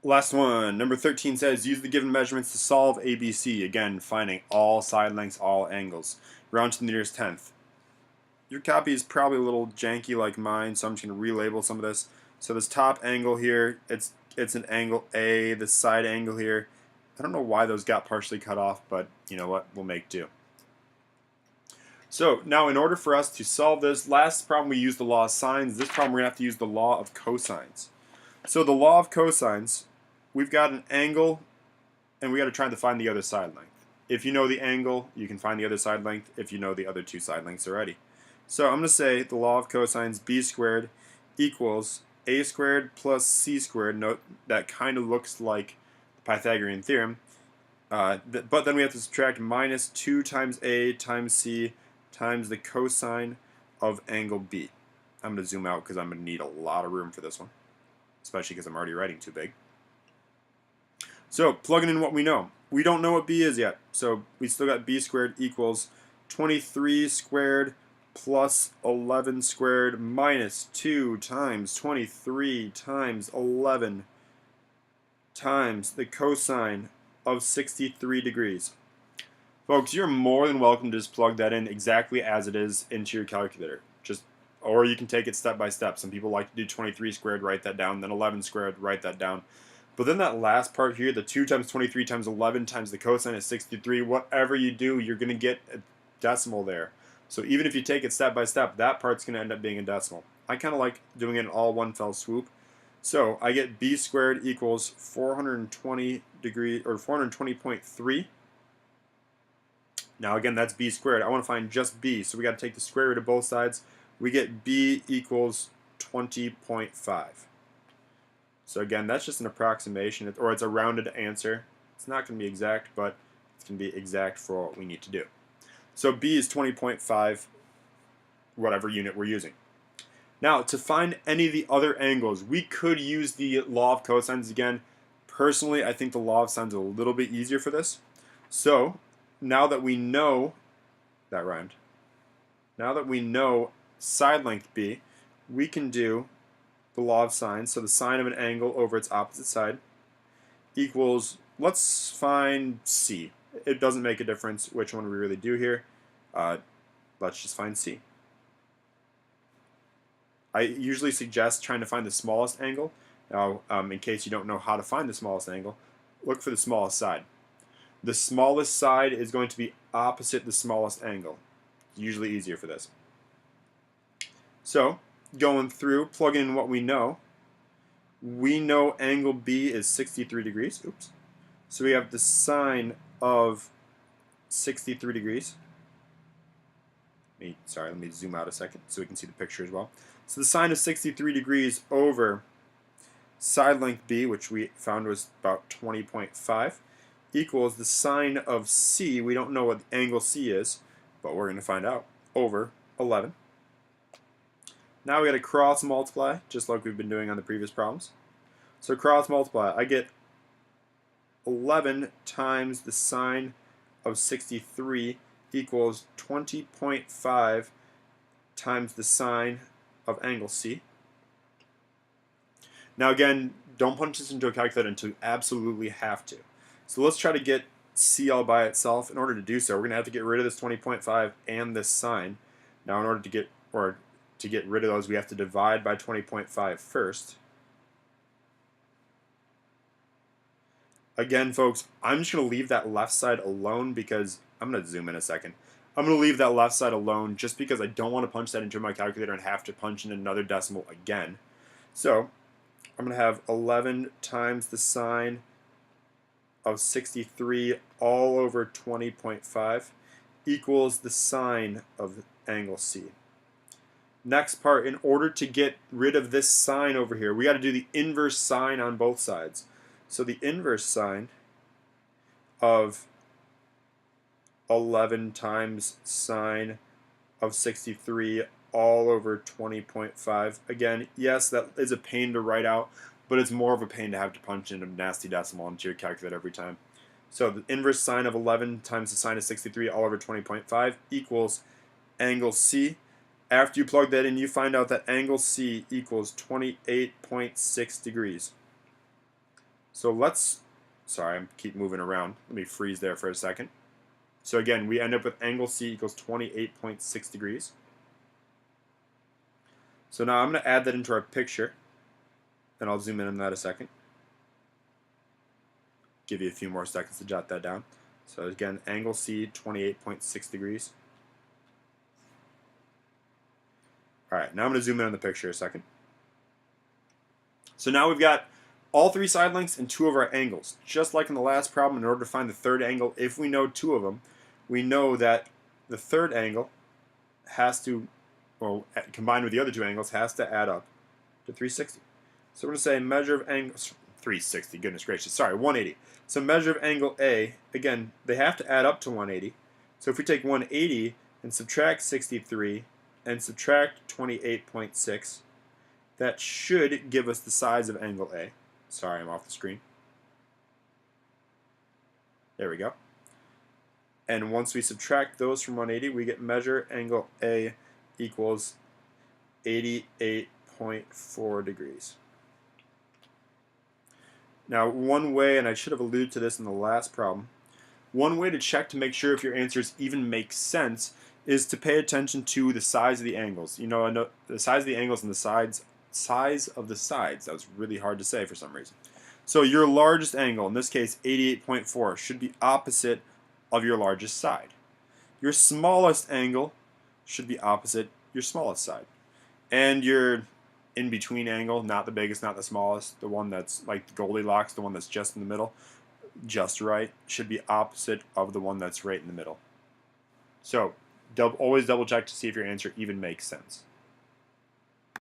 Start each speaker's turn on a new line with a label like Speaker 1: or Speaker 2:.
Speaker 1: Last one, number 13 says, use the given measurements to solve ABC. Again, finding all side lengths, all angles. Round to the nearest tenth. Your copy is probably a little janky like mine, so I'm just going to relabel some of this. So this top angle here, it's an angle A. The side angle here, I don't know why those got partially cut off, but you know what, we'll make do. So now in order for us to solve this, last problem we used the law of sines. This problem we're going to have to use the law of cosines. So the law of cosines, we've got an angle, and we got to try to find the other side length. If you know the angle, you can find the other side length if you know the other two side lengths already. So I'm going to say the law of cosines, b squared equals a squared plus c squared. Note that kind of looks like the Pythagorean theorem. But then we have to subtract minus 2 times a times c times the cosine of angle b. I'm going to zoom out because I'm going to need a lot of room for this one, especially because I'm already writing too big. So plugging in what we know. We don't know what b is yet, so we still got b squared equals 23 squared plus 11 squared minus 2 times 23 times 11 times the cosine of 63 degrees. Folks, you're more than welcome to just plug that in exactly as it is into your calculator. Or you can take it step by step. Some people like to do 23 squared, write that down, then 11 squared, write that down. But then that last part here, the 2 times 23 times 11 times the cosine of 63, whatever you do, you're going to get a decimal there. So even if you take it step by step, that part's going to end up being a decimal. I kind of like doing it in all one fell swoop. So I get b squared equals 420 degrees, or 420.3. Now again, that's b squared. I want to find just b, so we got to take the square root of both sides. We get b equals 20.5. So again, that's just an approximation, or it's a rounded answer. It's not going to be exact, but it's going to be exact for what we need to do. So b is 20.5, whatever unit we're using. Now, to find any of the other angles, we could use the law of cosines again. Personally, I think the law of sines is a little bit easier for this. So now that we know, that rhymed, now that we know side length b, we can do the law of sines. So the sine of an angle over its opposite side equals, let's find c. It doesn't make a difference which one we really do here. Let's just find c. I usually suggest trying to find the smallest angle. Now, in case you don't know how to find the smallest angle, look for the smallest side. The smallest side is going to be opposite the smallest angle. It's usually easier for this. So, going through, plugging in what we know angle B is 63 degrees. Oops. So we have the sine of 63 degrees. Let me zoom out a second so we can see the picture as well. So the sine of 63 degrees over side length B, which we found was about 20.5, equals the sine of C. We don't know what angle C is, but we're going to find out, over 11. Now we got to cross multiply, just like we've been doing on the previous problems. So cross multiply, I get 11 times the sine of 63 equals 20.5 times the sine of angle C. Now again, don't punch this into a calculator until you absolutely have to. So let's try to get C all by itself. In order to do so, we're going to have to get rid of this 20.5 and this sine. Now in order to get rid of those, we have to divide by 20.5 first. Again, folks, I'm just going to leave that left side alone because I'm going to zoom in a second. I'm going to leave that left side alone just because I don't want to punch that into my calculator and have to punch in another decimal again. So I'm going to have 11 times the sine of 63 all over 20.5 equals the sine of angle C. Next part, in order to get rid of this sine over here, we got to do the inverse sine on both sides. So the inverse sine of 11 times sine of 63 all over 20.5. Again, yes, that is a pain to write out, but it's more of a pain to have to punch in a nasty decimal into your calculator every time. So the inverse sine of 11 times the sine of 63 all over 20.5 equals angle C. After you plug that in, you find out that angle C equals 28.6 degrees. So let's, sorry, I keep moving around. Let me freeze there for a second. So again, we end up with angle C equals 28.6 degrees. So now I'm going to add that into our picture, and I'll zoom in on that a second. Give you a few more seconds to jot that down. So again, angle C, 28.6 degrees. Alright, now I'm going to zoom in on the picture a second. So now we've got all three side lengths and two of our angles. Just like in the last problem, in order to find the third angle, if we know two of them, we know that the third angle has to, or combined with the other two angles, has to add up to 360. So we're going to say measure of angles, 360, goodness gracious, sorry, 180. So measure of angle A, again, they have to add up to 180. So if we take 180 and subtract 63 and subtract 28.6, that should give us the size of angle A. Sorry, I'm off the screen. There we go. And once we subtract those from 180, we get measure angle A equals 88.4 degrees. Now, one way, and I should have alluded to this in the last problem, one way to check to make sure if your answers even make sense is to pay attention to the size of the angles. You know, the size of the angles and the size of the sides. That was really hard to say for some reason. So your largest angle, in this case 88.4, should be opposite of your largest side. Your smallest angle should be opposite your smallest side. And your in-between angle, not the biggest, not the smallest, the one that's like the Goldilocks, the one that's just in the middle, just right, should be opposite of the one that's right in the middle. So always double check to see if your answer even makes sense.